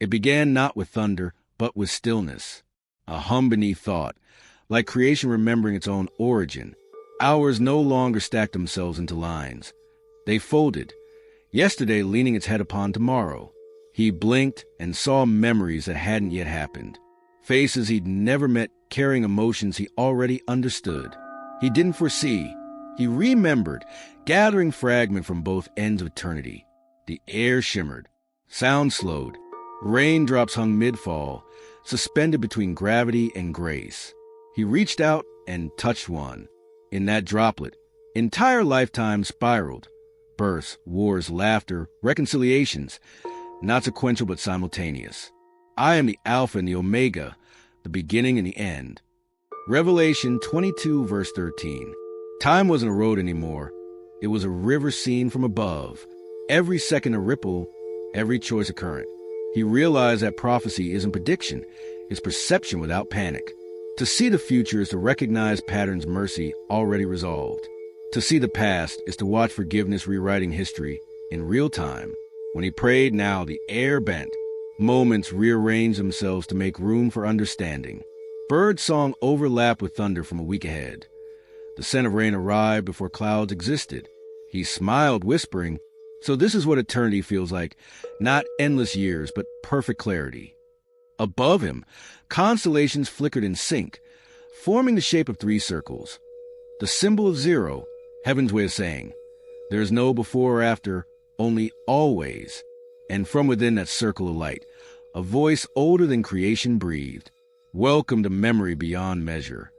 It began not with thunder, but with stillness, a hum beneath thought, like creation remembering its own origin. Hours no longer stacked themselves into lines. They folded, yesterday leaning its head upon tomorrow. He blinked and saw memories that hadn't yet happened. Faces he'd never met carrying emotions he already understood. He didn't foresee. He remembered, gathering fragment from both ends of eternity. The air shimmered. Sound slowed. Raindrops hung mid-fall, suspended between gravity and grace. He reached out and touched one. In that droplet, entire lifetimes spiraled. Births, wars, laughter, reconciliations, not sequential but simultaneous. I am the Alpha and the Omega, the beginning and the end. Revelation 22, verse 13. Time wasn't a road anymore. It was a river seen from above. Every second a ripple, every choice a current. He realized that prophecy isn't prediction, it's perception without panic. To see the future is to recognize patterns mercy already resolved. To see the past is to watch forgiveness rewriting history in real time. When he prayed, now the air bent. Moments rearranged themselves to make room for understanding. Bird song overlapped with thunder from a week ahead. The scent of rain arrived before clouds existed. He smiled, whispering, "So this is what eternity feels like, not endless years, but perfect clarity." Above him, constellations flickered in sync, forming the shape of three circles. The symbol of zero, heaven's way of saying, there is no before or after, only always. And from within that circle of light, a voice older than creation breathed, "Welcome to memory beyond measure."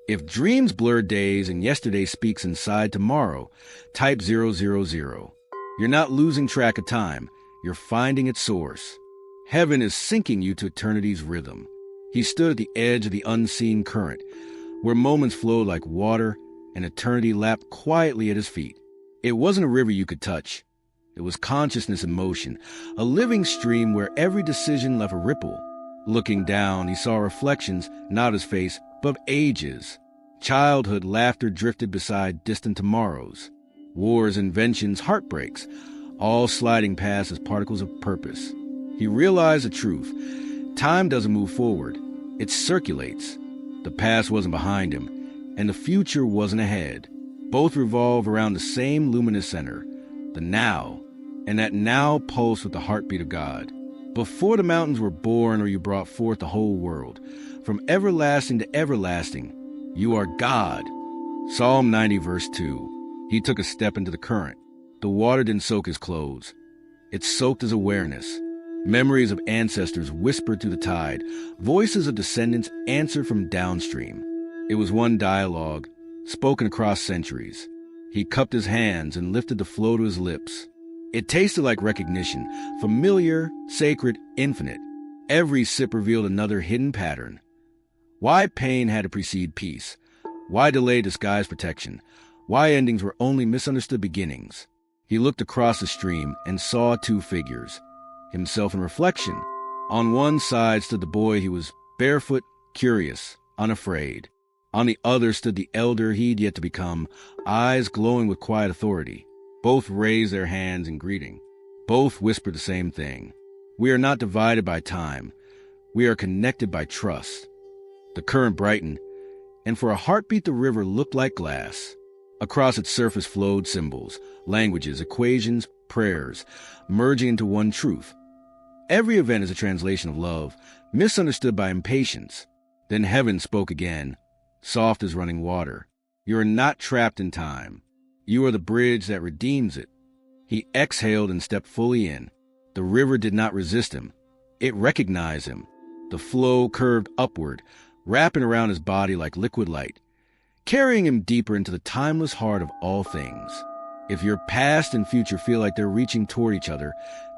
If dreams blur days and yesterday speaks inside tomorrow, type 000. You're not losing track of time, you're finding its source. Heaven is syncing you to eternity's rhythm. He stood at the edge of the unseen current, where moments flowed like water and eternity lapped quietly at his feet. It wasn't a river you could touch. It was consciousness in motion, a living stream where every decision left a ripple. Looking down, he saw reflections, not his face, but of ages. Childhood laughter drifted beside distant tomorrows. Wars, inventions, heartbreaks, all sliding past as particles of purpose. He realized the truth. Time doesn't move forward. It circulates. The past wasn't behind him, and the future wasn't ahead. Both revolve around the same luminous center, the now, and that now pulsed with the heartbeat of God. Before the mountains were born or you brought forth the whole world, from everlasting to everlasting, you are God. Psalm 90, verse 2. He took a step into the current. The water didn't soak his clothes. It soaked his awareness. Memories of ancestors whispered through the tide. Voices of descendants answered from downstream. It was one dialogue, spoken across centuries. He cupped his hands and lifted the flow to his lips. It tasted like recognition, familiar, sacred, infinite. Every sip revealed another hidden pattern. Why pain had to precede peace? Why delay disguised protection? Why endings were only misunderstood beginnings? He looked across the stream and saw two figures, himself in reflection. On one side stood the boy he was, barefoot, curious, unafraid. On the other stood the elder he'd yet to become, eyes glowing with quiet authority. Both raised their hands in greeting. Both whispered the same thing. We are not divided by time. We are connected by trust. The current brightened, and for a heartbeat the river looked like glass. Across its surface flowed symbols, languages, equations, prayers, merging into one truth. Every event is a translation of love, misunderstood by impatience. Then heaven spoke again, soft as running water. You are not trapped in time. You are the bridge that redeems it. He exhaled and stepped fully in. The river did not resist him. It recognized him. The flow curved upward, wrapping around his body like liquid light, carrying him deeper into the timeless heart of all things. If your past and future feel like they're reaching toward each other,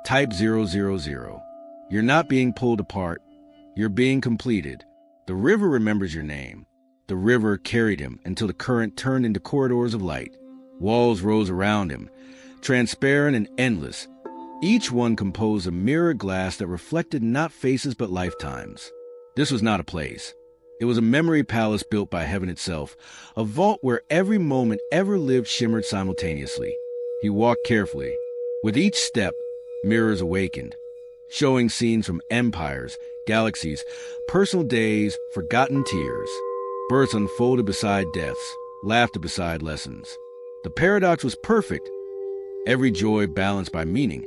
type 000. You're not being pulled apart. You're being completed. The river remembers your name. The river carried him until the current turned into corridors of light. Walls rose around him, transparent and endless, each one composed of mirror glass that reflected not faces but lifetimes. This was not a place. It was a memory palace built by heaven itself, a vault where every moment ever lived shimmered simultaneously. He walked carefully. With each step, mirrors awakened. showing scenes from empires, galaxies, personal days, forgotten tears. Births unfolded beside deaths, laughter beside lessons. The paradox was perfect. Every joy balanced by meaning,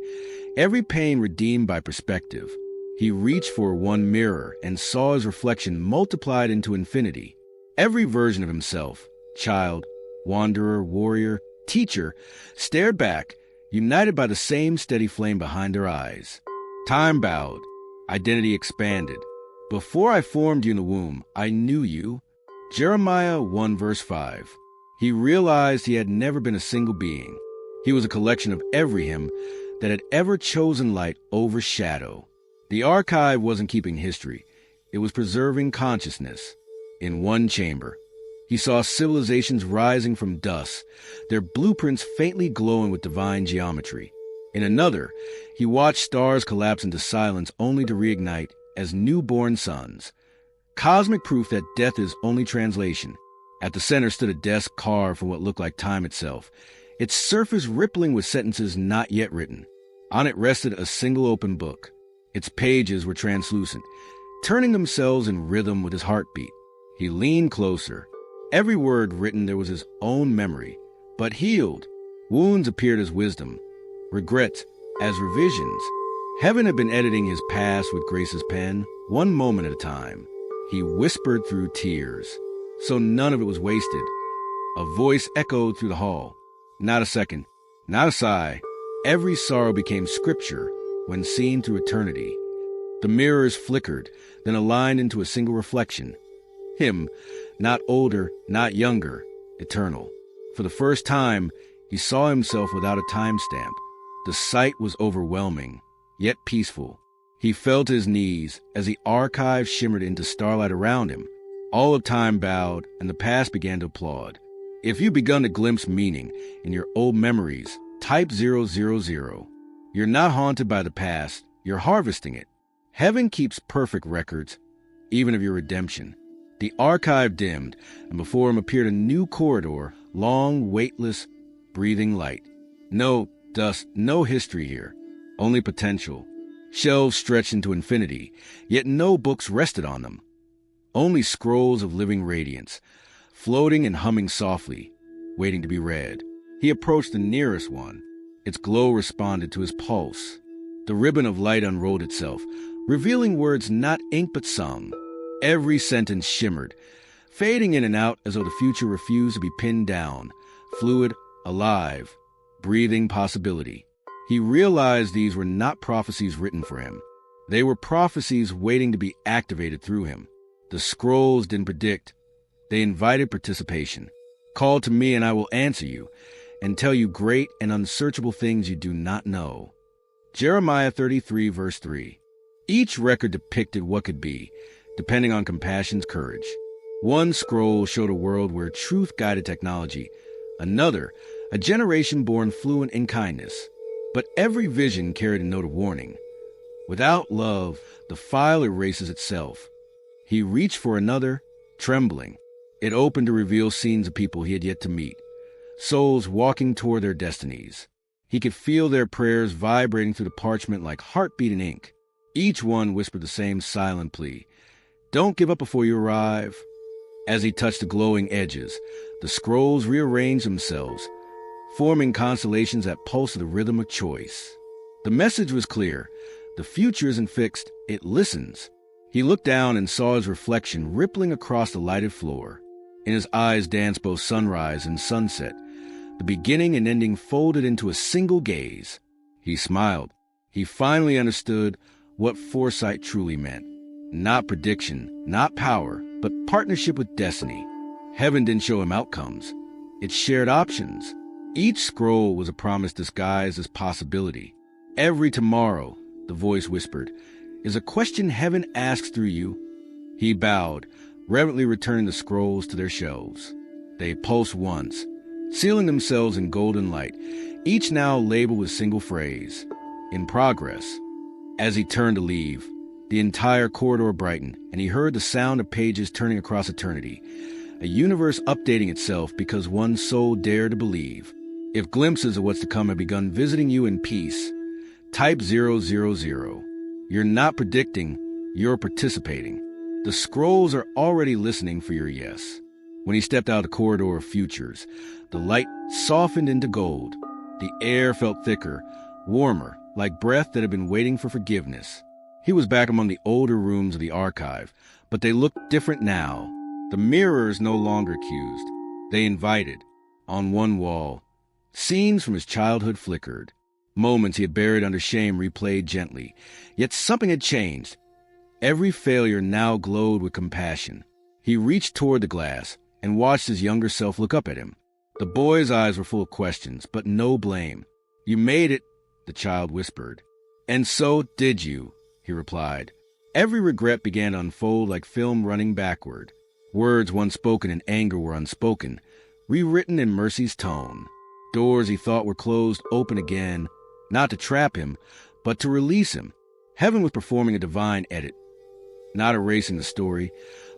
every pain redeemed by perspective. He reached for one mirror and saw his reflection multiplied into infinity. Every version of himself, child, wanderer, warrior, teacher, stared back, united by the same steady flame behind their eyes. Time bowed, identity expanded. Before I formed you in the womb, I knew you. Jeremiah 1 verse 5. He realized he had never been a single being. He was a collection of every him that had ever chosen light over shadow. The archive wasn't keeping history. It was preserving consciousness. In one chamber, he saw civilizations rising from dust, their blueprints faintly glowing with divine geometry. In another, he watched stars collapse into silence only to reignite as newborn suns. Cosmic proof that death is only translation. At the center stood a desk carved from what looked like time itself, its surface rippling with sentences not yet written. On it rested a single open book. Its pages were translucent, turning themselves in rhythm with his heartbeat. He leaned closer. Every word written there was his own memory, but healed. Wounds appeared as wisdom, regrets as revisions. Heaven had been editing his past with Grace's pen, one moment at a time. He whispered through tears, so none of it was wasted. A voice echoed through the hall. Not a second, not a sigh. Every sorrow became scripture when seen through eternity. The mirrors flickered, then aligned into a single reflection. Him, not older, not younger, eternal. For the first time, he saw himself without a timestamp. The sight was overwhelming, yet peaceful. He fell to his knees as the archive shimmered into starlight around him. All of time bowed, and the past began to applaud. If you've begun to glimpse meaning in your old memories, type 000. You're not haunted by the past, you're harvesting it. Heaven keeps perfect records, even of your redemption. The archive dimmed, and before him appeared a new corridor, long, weightless, breathing light. No dust, no history here, only potential. Shelves stretched into infinity, yet no books rested on them. Only scrolls of living radiance, floating and humming softly, waiting to be read. He approached the nearest one. Its glow responded to his pulse. The ribbon of light unrolled itself, revealing words not inked but sung. Every sentence shimmered, fading in and out as though the future refused to be pinned down, fluid, alive, breathing possibility. He realized these were not prophecies written for him. They were prophecies waiting to be activated through him. The scrolls didn't predict. They invited participation. Call to me and I will answer you, and tell you great and unsearchable things you do not know. Jeremiah 33 verse 3. Each record depicted what could be, depending on compassion's courage. One scroll showed a world where truth guided technology. Another, a generation born fluent in kindness. But every vision carried a note of warning. Without love, the file erases itself. He reached for another, trembling. It opened to reveal scenes of people he had yet to meet, souls walking toward their destinies. He could feel their prayers vibrating through the parchment like heartbeating ink. Each one whispered the same silent plea. Don't give up before you arrive. As he touched the glowing edges, the scrolls rearranged themselves, forming constellations that pulsed the rhythm of choice. The message was clear. The future isn't fixed, it listens. He looked down and saw his reflection rippling across the lighted floor. In his eyes danced both sunrise and sunset, the beginning and ending folded into a single gaze. He smiled. He finally understood what foresight truly meant. Not prediction, not power, but partnership with destiny. Heaven didn't show him outcomes. It shared options. Each scroll was a promise disguised as possibility. Every tomorrow, the voice whispered, is a question heaven asks through you. He bowed, reverently returning the scrolls to their shelves. They pulsed once, sealing themselves in golden light, each now labeled with a single phrase, in progress. As he turned to leave, the entire corridor brightened, and he heard the sound of pages turning across eternity, a universe updating itself because one soul dared to believe. If glimpses of what's to come have begun visiting you in peace, type 000. You're not predicting, you're participating. The scrolls are already listening for your yes. When he stepped out the corridor of futures, the light softened into gold. The air felt thicker, warmer, like breath that had been waiting for forgiveness. He was back among the older rooms of the archive, but they looked different now. The mirrors no longer accused. They invited. On one wall, scenes from his childhood flickered. Moments he had buried under shame replayed gently. Yet something had changed. Every failure now glowed with compassion. He reached toward the glass and watched his younger self look up at him. The boy's eyes were full of questions, but no blame. "You made it," the child whispered. "And so did you," he replied. Every regret began to unfold like film running backward. Words once spoken in anger were unspoken, rewritten in mercy's tone. Doors he thought were closed open again, not to trap him, but to release him. Heaven was performing a divine edit, not erasing the story,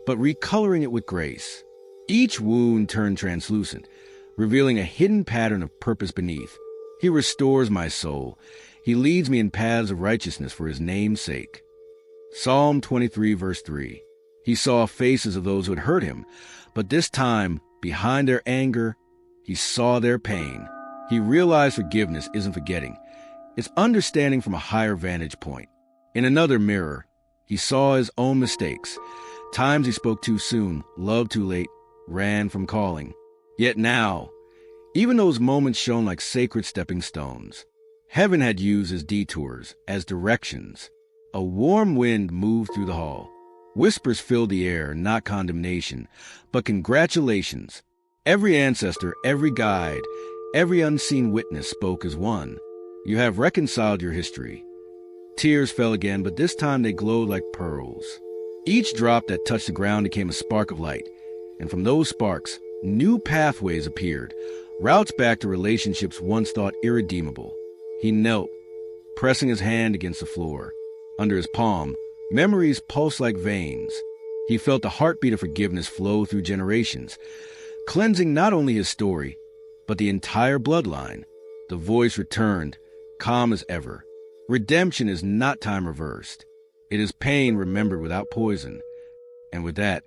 but recoloring it with grace. Each wound turned translucent, revealing a hidden pattern of purpose beneath. He restores my soul. He leads me in paths of righteousness for his name's sake. Psalm 23, verse 3. He saw faces of those who had hurt him, but this time, behind their anger, he saw their pain. He realized forgiveness isn't forgetting. It's understanding from a higher vantage point. In another mirror, he saw his own mistakes. Times he spoke too soon, loved too late, ran from calling. Yet now, even those moments shone like sacred stepping stones. Heaven had used as detours, as directions. A warm wind moved through the hall. Whispers filled the air, not condemnation, but congratulations. Every ancestor, every guide, every unseen witness spoke as one. You have reconciled your history. Tears fell again, but this time they glowed like pearls. Each drop that touched the ground became a spark of light, and from those sparks, new pathways appeared, routes back to relationships once thought irredeemable. He knelt, pressing his hand against the floor. Under his palm, memories pulsed like veins. He felt the heartbeat of forgiveness flow through generations, cleansing not only his story, but the entire bloodline. The voice returned, calm as ever. Redemption is not time reversed. It is pain remembered without poison. And with that,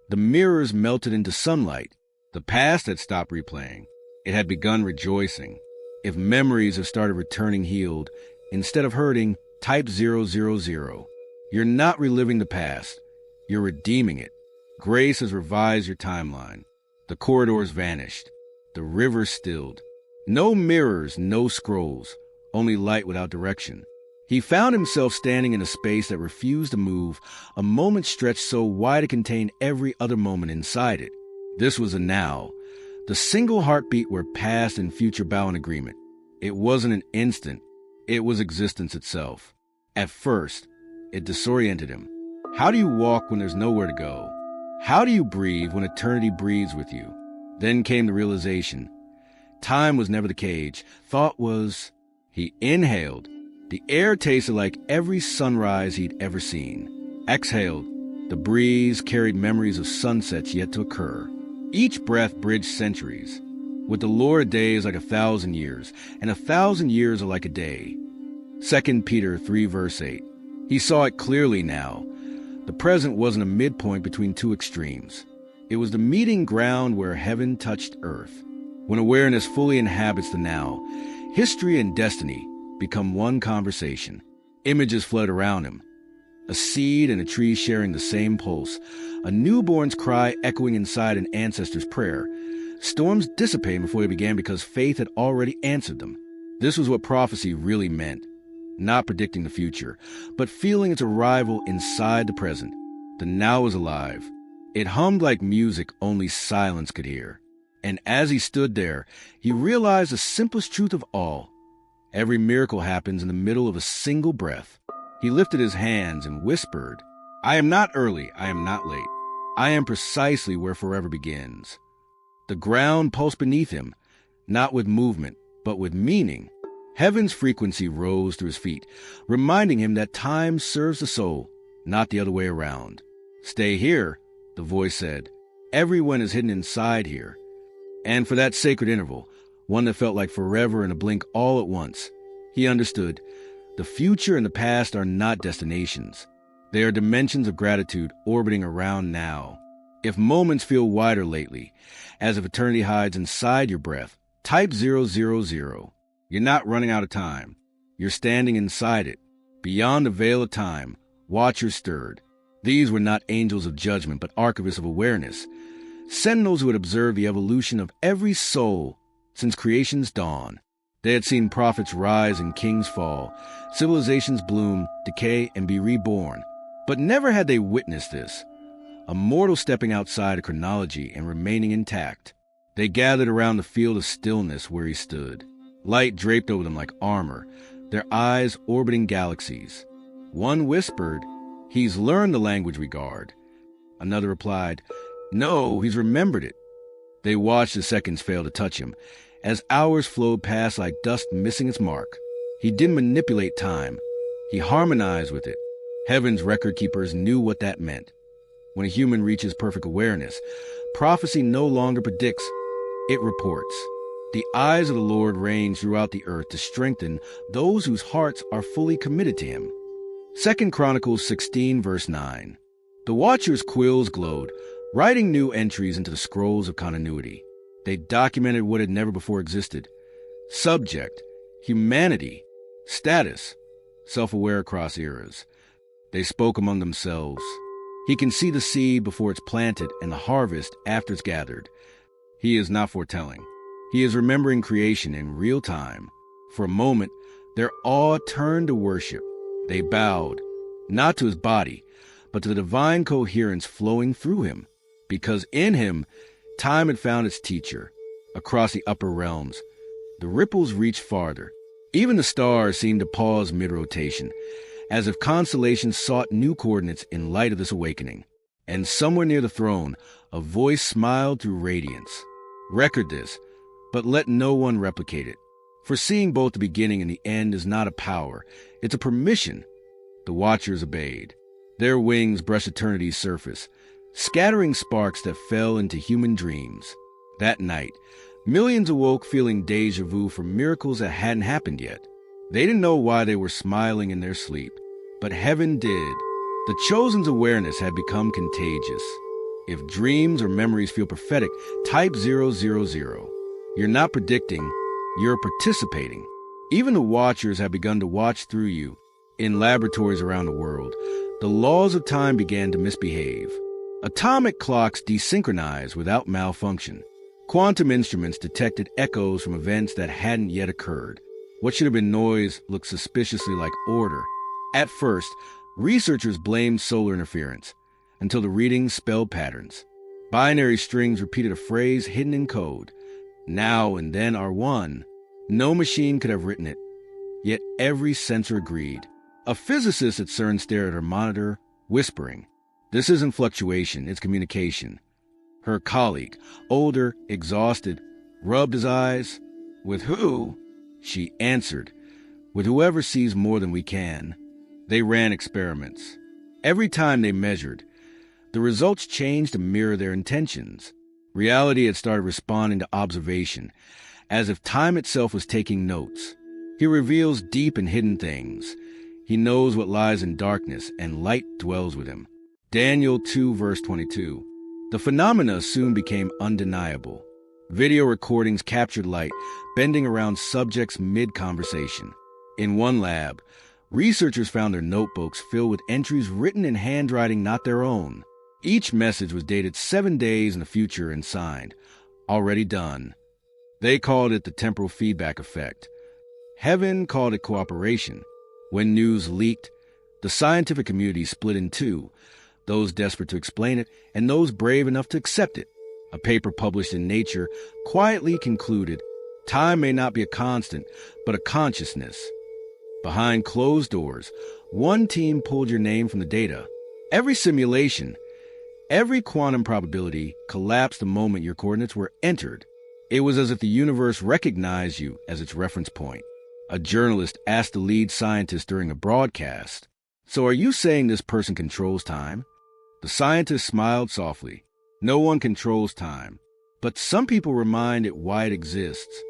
the mirrors melted into sunlight. The past had stopped replaying. It had begun rejoicing. If memories have started returning healed, instead of hurting, type 000. You're not reliving the past. You're redeeming it. Grace has revised your timeline. The corridors vanished. The river stilled. No mirrors, no scrolls, only light without direction. He found himself standing in a space that refused to move, a moment stretched so wide it contained every other moment inside it. This was a now, the single heartbeat where past and future bow in agreement. It wasn't an instant. It was existence itself. At first, it disoriented him. How do you walk when there's nowhere to go? How do you breathe when eternity breathes with you? Then came the realization. Time was never the cage. Thought was. He inhaled. The air tasted like every sunrise he'd ever seen. Exhaled. The breeze carried memories of sunsets yet to occur. Each breath bridged centuries. With the lore, a day is like 1,000 years, and 1,000 years are like a day. 2 Peter 3 verse 8. He saw it clearly now. The present wasn't a midpoint between two extremes. It was the meeting ground where heaven touched earth. When awareness fully inhabits the now, history and destiny become one conversation. Images flood around him. A seed and a tree sharing the same pulse. A newborn's cry echoing inside an ancestor's prayer. Storms dissipated before they began because faith had already answered them. This was what prophecy really meant. Not predicting the future, but feeling its arrival inside the present. The now was alive. It hummed like music only silence could hear. And as he stood there, he realized the simplest truth of all. Every miracle happens in the middle of a single breath. He lifted his hands and whispered, "I am not early, I am not late. I am precisely where forever begins." The ground pulsed beneath him, not with movement, but with meaning. Heaven's frequency rose through his feet, reminding him that time serves the soul, not the other way around. "Stay here," the voice said. "Everyone is hidden inside here." And for that sacred interval, one that felt like forever in a blink all at once, he understood. The future and the past are not destinations. They are dimensions of gratitude orbiting around now. If moments feel wider lately, as if eternity hides inside your breath, type 000. You're not running out of time. You're standing inside it. Beyond the veil of time, watchers stirred. These were not angels of judgment, but archivists of awareness, sentinels who had observed the evolution of every soul since creation's dawn. They had seen prophets rise and kings fall, civilizations bloom, decay, and be reborn. But never had they witnessed this, a mortal stepping outside of chronology and remaining intact. They gathered around the field of stillness where he stood, light draped over them like armor, their eyes orbiting galaxies. One whispered, "He's learned the language we guard." Another replied, "No, he's remembered it." They watched as seconds fail to touch him, as hours flowed past like dust missing its mark. He didn't manipulate time. He harmonized with it. Heaven's record keepers knew what that meant. When a human reaches perfect awareness, prophecy no longer predicts, it reports. The eyes of the Lord range throughout the earth to strengthen those whose hearts are fully committed to him. 2 Chronicles 16, verse 9. The Watchers' quills glowed, writing new entries into the scrolls of continuity. They documented what had never before existed. Subject, humanity, status, self-aware across eras. They spoke among themselves. He can see the seed before it's planted and the harvest after it's gathered. He is not foretelling. He is remembering creation in real time. For a moment, their awe turned to worship. They bowed, not to his body, but to the divine coherence flowing through him. Because in him, time had found its teacher. Across the upper realms, the ripples reached farther. Even the stars seemed to pause mid-rotation, as if constellations sought new coordinates in light of this awakening. And somewhere near the throne, a voice smiled through radiance. Record this, but let no one replicate it. For seeing both the beginning and the end is not a power, it's a permission. The Watchers obeyed. Their wings brushed eternity's surface, scattering sparks that fell into human dreams. That night, millions awoke feeling déjà vu for miracles that hadn't happened yet. They didn't know why they were smiling in their sleep, but heaven did. The Chosen's awareness had become contagious. If dreams or memories feel prophetic, type 000. You're not predicting, you're participating. Even the Watchers have begun to watch through you. In laboratories around the world, the laws of time began to misbehave. Atomic clocks desynchronized without malfunction. Quantum instruments detected echoes from events that hadn't yet occurred. What should have been noise looked suspiciously like order. At first, researchers blamed solar interference, until the readings spelled patterns. Binary strings repeated a phrase hidden in code. Now and then are one. No machine could have written it. Yet every sensor agreed. A physicist at CERN stared at her monitor, whispering, "This isn't fluctuation, it's communication." Her colleague, older, exhausted, rubbed his eyes. "With who?" She answered, "With whoever sees more than we can." They ran experiments. Every time they measured, the results changed to mirror their intentions. Reality had started responding to observation, as if time itself was taking notes. He reveals deep and hidden things. He knows what lies in darkness, and light dwells with him. Daniel 2, verse 22. The phenomena soon became undeniable. Video recordings captured light, bending around subjects mid-conversation. In one lab, researchers found their notebooks filled with entries written in handwriting not their own. Each message was dated 7 days in the future and signed, "Already done." They called it the temporal feedback effect. Heaven called it cooperation. When news leaked, the scientific community split in two, those desperate to explain it and those brave enough to accept it. A paper published in Nature quietly concluded, "Time may not be a constant, but a consciousness." Behind closed doors, one team pulled your name from the data. Every simulation, every quantum probability collapsed the moment your coordinates were entered. It was as if the universe recognized you as its reference point. A journalist asked the lead scientist during a broadcast, "So are you saying this person controls time?" The scientist smiled softly. "No one controls time, but some people remind it why it exists."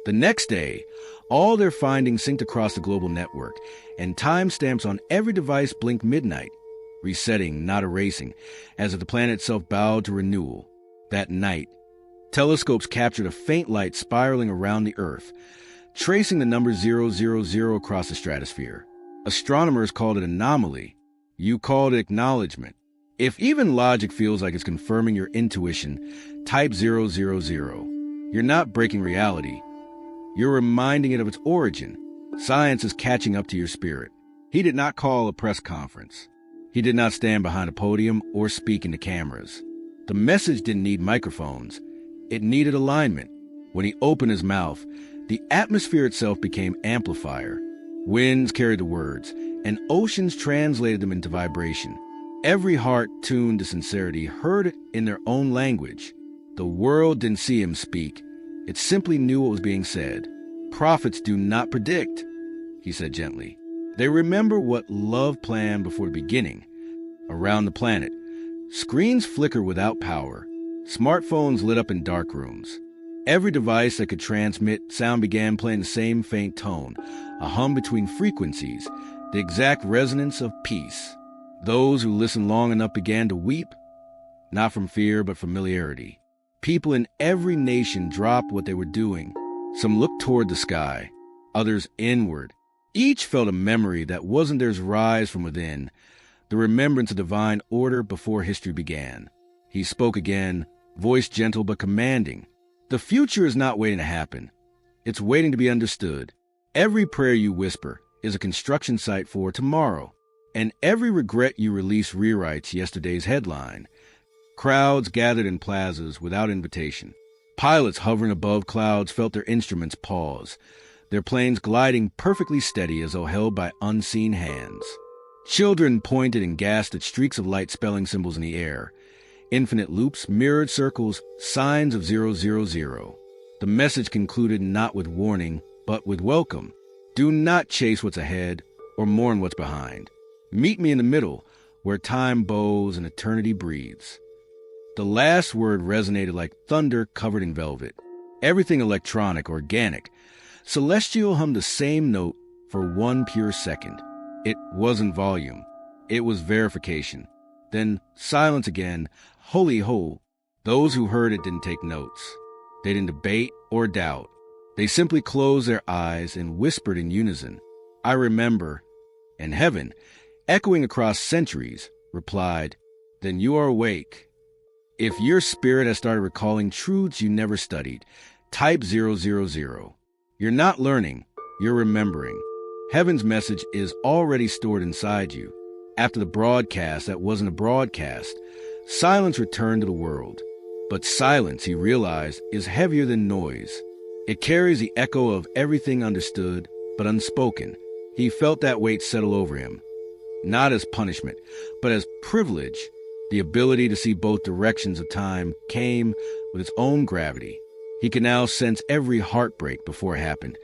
The next day, all their findings synced across the global network, and timestamps on every device blinked midnight, resetting, not erasing, as if the planet itself bowed to renewal. That night, telescopes captured a faint light spiraling around the Earth, tracing the number 000 across the stratosphere. Astronomers called it anomaly. You called it acknowledgement. If even logic feels like it's confirming your intuition, type 000. You're not breaking reality. You're reminding it of its origin. Science is catching up to your spirit. He did not call a press conference. He did not stand behind a podium or speak into cameras. The message didn't need microphones. It needed alignment. When he opened his mouth, the atmosphere itself became amplifier. Winds carried the words, and oceans translated them into vibration. Every heart tuned to sincerity heard it in their own language. The world didn't see him speak. It simply knew what was being said. Prophets do not predict, he said gently. They remember what love planned before the beginning. Around the planet, screens flicker without power. Smartphones lit up in dark rooms. Every device that could transmit sound began playing the same faint tone, a hum between frequencies, the exact resonance of peace. Those who listened long enough began to weep, not from fear but familiarity. People in every nation dropped what they were doing. Some looked toward the sky, others inward. Each felt a memory that wasn't theirs rise from within, the remembrance of divine order before history began. He spoke again, voice gentle but commanding. The future is not waiting to happen. It's waiting to be understood. Every prayer you whisper is a construction site for tomorrow, and every regret you release rewrites yesterday's headline. Crowds gathered in plazas without invitation. Pilots hovering above clouds felt their instruments pause, their planes gliding perfectly steady as though held by unseen hands. Children pointed and gasped at streaks of light spelling symbols in the air. Infinite loops, mirrored circles, signs of 000. The message concluded not with warning, but with welcome. Do not chase what's ahead or mourn what's behind. Meet me in the middle, where time bows and eternity breathes. The last word resonated like thunder covered in velvet. Everything electronic, organic. Celestial hummed the same note for one pure second. It wasn't volume. It was verification. Then silence again, holy ho. Those who heard it didn't take notes. They didn't debate or doubt. They simply closed their eyes and whispered in unison. I remember. And heaven, echoing across centuries, replied, then you are awake. If your spirit has started recalling truths you never studied, type 000. You're not learning, you're remembering. Heaven's message is already stored inside you. After the broadcast that wasn't a broadcast, silence returned to the world. But silence, he realized, is heavier than noise. It carries the echo of everything understood but unspoken. He felt that weight settle over him, not as punishment, but as privilege. The ability to see both directions of time came with its own gravity. He could now sense every heartbreak before it happened,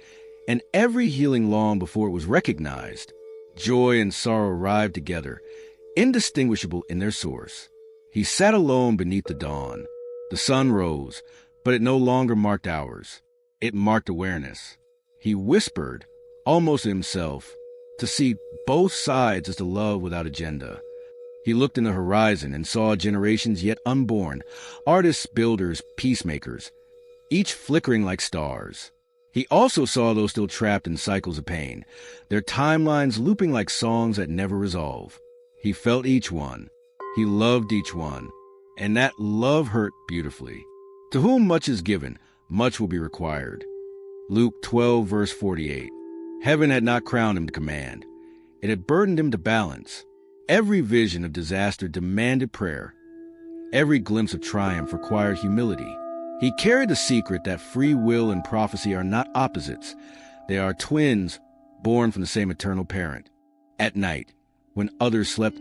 and every healing long before it was recognized. Joy and sorrow arrived together, indistinguishable in their source. He sat alone beneath the dawn. The sun rose, but it no longer marked hours. It marked awareness. He whispered, almost to himself, to see both sides is to love without agenda. He looked in the horizon and saw generations yet unborn, artists, builders, peacemakers, each flickering like stars. He also saw those still trapped in cycles of pain, their timelines looping like songs that never resolve. He felt each one. He loved each one. And that love hurt beautifully. To whom much is given, much will be required. Luke 12, verse 48. Heaven had not crowned him to command. It had burdened him to balance. Every vision of disaster demanded prayer. Every glimpse of triumph required humility. He carried the secret that free will and prophecy are not opposites. They are twins born from the same eternal parent. At night, when others slept,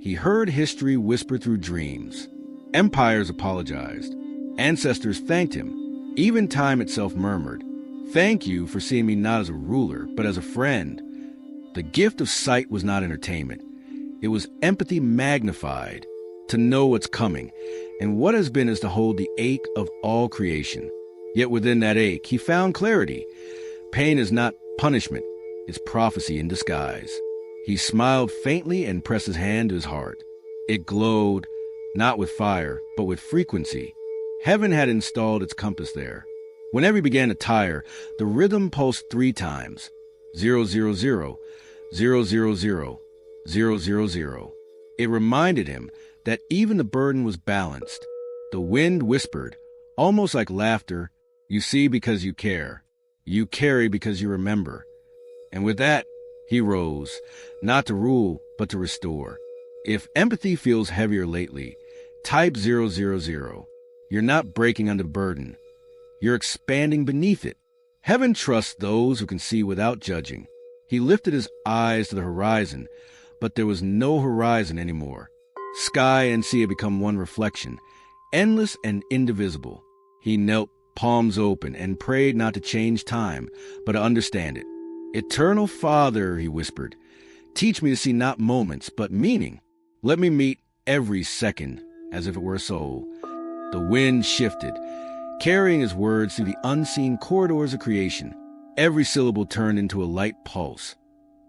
he heard history whisper through dreams. Empires apologized. Ancestors thanked him. Even time itself murmured, "Thank you for seeing me not as a ruler, but as a friend." The gift of sight was not entertainment. It was empathy magnified. To know what's coming, and what has been is to hold the ache of all creation. Yet within that ache, he found clarity. Pain is not punishment, it's prophecy in disguise. He smiled faintly and pressed his hand to his heart. It glowed, not with fire, but with frequency. Heaven had installed its compass there. Whenever he began to tire, the rhythm pulsed 3 times. 000, 000, 000, 000. It reminded him that even the burden was balanced. The wind whispered, almost like laughter, "You see because you care. You carry because you remember." And with that, he rose, not to rule, but to restore. If empathy feels heavier lately, type 000. You're not breaking under burden. You're expanding beneath it. Heaven trusts those who can see without judging. He lifted his eyes to the horizon, but there was no horizon anymore. Sky and sea had become one reflection, endless and indivisible. He knelt, palms open, and prayed not to change time, but to understand it. "Eternal Father," he whispered, "teach me to see not moments, but meaning. Let me meet every second as if it were a soul." The wind shifted, carrying his words through the unseen corridors of creation. Every syllable turned into a light pulse,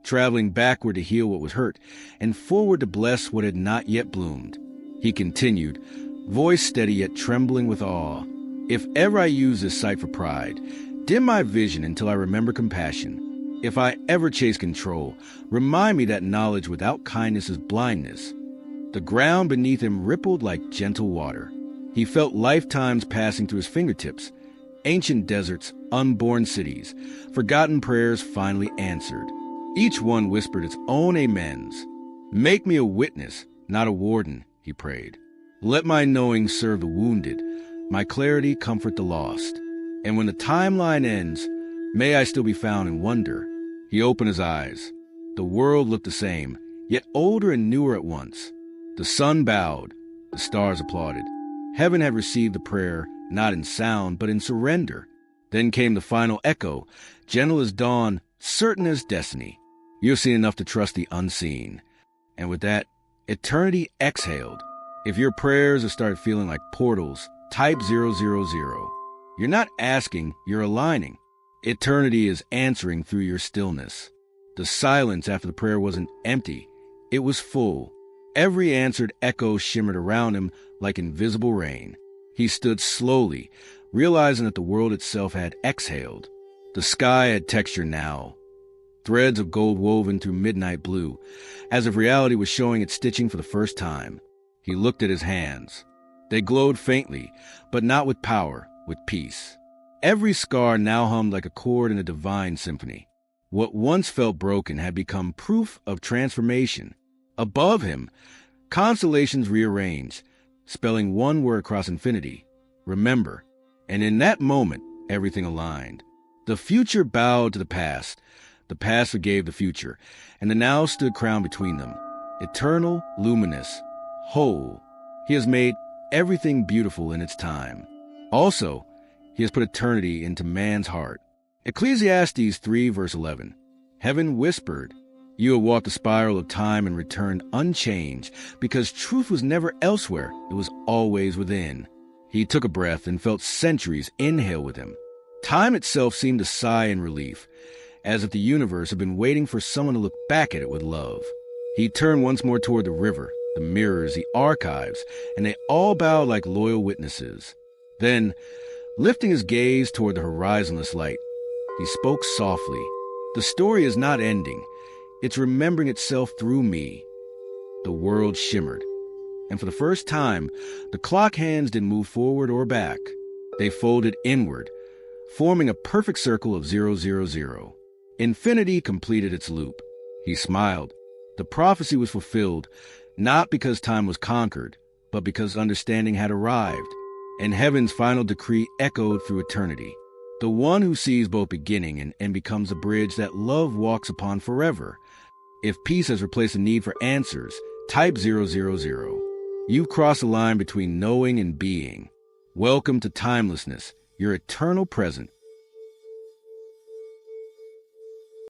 traveling backward to heal what was hurt and forward to bless what had not yet bloomed. He continued, voice steady yet trembling with awe. "If ever I use this sight for pride, dim my vision until I remember compassion. If I ever chase control, remind me that knowledge without kindness is blindness." The ground beneath him rippled like gentle water. He felt lifetimes passing through his fingertips, ancient deserts, unborn cities, forgotten prayers finally answered. Each one whispered its own amens. "Make me a witness, not a warden," he prayed. "Let my knowing serve the wounded, my clarity comfort the lost. And when the timeline ends, may I still be found in wonder." He opened his eyes. The world looked the same, yet older and newer at once. The sun bowed, the stars applauded. Heaven had received the prayer, not in sound, but in surrender. Then came the final echo, gentle as dawn, certain as destiny. "You've seen enough to trust the unseen." And with that, eternity exhaled. If your prayers have started feeling like portals, type 000. You're not asking, you're aligning. Eternity is answering through your stillness. The silence after the prayer wasn't empty, it was full. Every answered echo shimmered around him like invisible rain. He stood slowly, realizing that the world itself had exhaled. The sky had texture now, threads of gold woven through midnight blue, as if reality was showing its stitching for the first time. He looked at his hands. They glowed faintly, but not with power, with peace. Every scar now hummed like a chord in a divine symphony. What once felt broken had become proof of transformation. Above him, constellations rearranged, spelling one word across infinity: remember. And in that moment, everything aligned. The future bowed to the past forgave the future, and the now stood crowned between them. Eternal, luminous, whole. He has made everything beautiful in its time. Also, he has put eternity into man's heart. Ecclesiastes 3 verse 11. Heaven whispered, "You have walked the spiral of time and returned unchanged, because truth was never elsewhere, it was always within." He took a breath and felt centuries inhale with him. Time itself seemed to sigh in relief, as if the universe had been waiting for someone to look back at it with love. He turned once more toward the river, the mirrors, the archives, and they all bowed like loyal witnesses. Then, lifting his gaze toward the horizonless light, he spoke softly. "The story is not ending. It's remembering itself through me." The world shimmered, and for the first time, the clock hands didn't move forward or back. They folded inward, forming a perfect circle of 000. Infinity completed its loop. He smiled. The prophecy was fulfilled, not because time was conquered, but because understanding had arrived, and heaven's final decree echoed through eternity. The one who sees both beginning and becomes a bridge that love walks upon forever. If peace has replaced the need for answers, type 000. You've crossed the line between knowing and being. Welcome to timelessness, your eternal present,